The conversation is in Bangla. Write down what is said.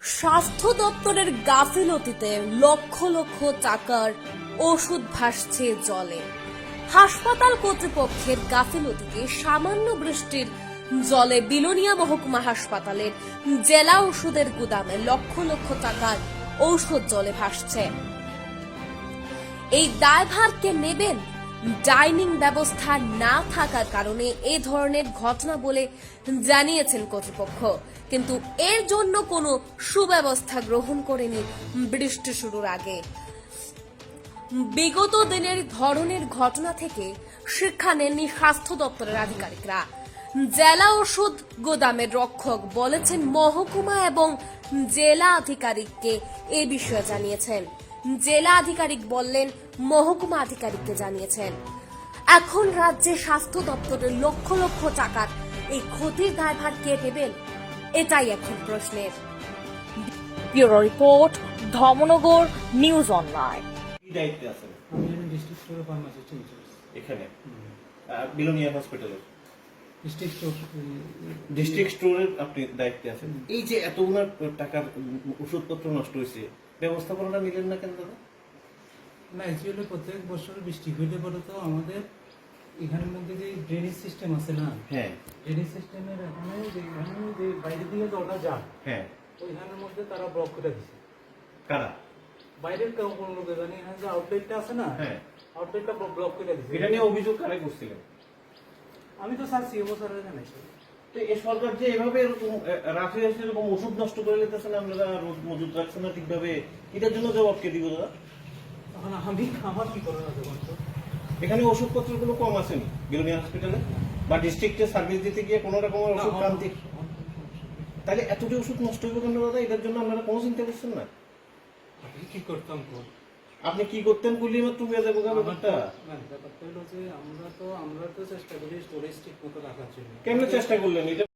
স্বাস্থ্য দপ্তরের গাফিলতিতে লক্ষ লক্ষ টাকার ওষুধ ভাসছে জলে। হাসপাতাল কর্তৃপক্ষের গাফিলতিতে সামান্য বৃষ্টির জলে বিলোনিয়া মহকুমা হাসপাতালের জেলা ওষুধের গুদামে লক্ষ লক্ষ টাকার ঔষধ জলে ভাসছে। এই দায়ভার কে নেবেন? ডাইনিং ব্যবস্থা না থাকার কারণে এ ধরনের ঘটনা বলে জানিয়েছেন কর্তৃপক্ষ, কিন্তু এর জন্য কোনো সুব্যবস্থা গ্রহণ করেনি বৃষ্টি শুরুর আগে। বিগত দিনের ধরনের ঘটনা থেকে শিক্ষা নেননি স্বাস্থ্য দপ্তরের আধিকারিকরা। জেলা ওষুধ গোদামের রক্ষক বলেছেন মহকুমা এবং জেলা আধিকারিককে এ বিষয়ে জানিয়েছেন। জেলা আধিকারিক বললেন মহকুমা আধিকারিককে জানিয়েছেন। এখন রাজ্যে স্বাস্থ্য দপ্তরের লক্ষ লক্ষ টাকার এই ক্ষতির দায়ভার কে নেবেন, এটাই এখন প্রশ্নের। Bureau report, Dharmanagar news online. কি দায়িত্বে আছেন? আমি ডিস্ট্রিক্ট স্টোরে ফার্মাসিস্ট ইনচার্জ। এখানে বিলোনিয়া হসপিটালে ডিস্ট্রিক্ট ডিস্ট্রিক্ট স্টোরের আপনি দায়িত্বে আছেন। এই যে এতগুলো টাকার ওষুধপত্র নষ্ট হয়েছে, ব্যবস্থাপনাটা নিলেন না কেন দাদা? না, অ্যাকচুয়ালি প্রত্যেক বছর বৃষ্টি হইলে পরে তো আমাদের এখানের মধ্যে যে ড্রেনেজ সিস্টেম আছে না, হ্যাঁ ড্রেনেজ সিস্টেমের এখানে যে বাইরে দিকে জলটা যায়, হ্যাঁ। ওইখানের মধ্যে তারা ব্লক করে দিছে। কারা? বাইরের কেউ কোন লোকে জানি, এখানে যে আউটলেটটা আছে না, হ্যাঁ, আউটলেটটা ব্লক করে দিছে। এটা নিয়ে অভিযোগ কারে করছিলেন? আমি তো স্যার সিএমও স্যারের জানাইছি। তো এই সরকার যে এভাবে এরকম রাখে এরকম ওষুধ নষ্ট করে নিতেছেন, আপনারা রোজ মজুদ রাখছেন না ঠিকভাবে, এটার জন্য জবাব কে দিব দাদা? এখন আমার কি করার আছে বলতো? এখানে ওষুধপত্রগুলো কম আসেনি বিলোনিয়া হসপিটালে, বা ডিস্ট্রিক্টে সার্ভিস দিতে গিয়ে কোনো রকমের ওষুধ ক্রান্তি, তাহলে এতটি ওষুধ নষ্ট হইব কেন দাদা? এটার জন্য আপনারা কোনো চিন্তা করছেন না? আমি কি করতাম? আপনি কি করতেন বললি মাত্র হয়ে যাবো ব্যাপারটা? ব্যাপারটা হলো যে আমরা তো চেষ্টা করি স্টোরেজ ঠিক মতো রাখার জন্য। কেমনে চেষ্টা করলেন এটা?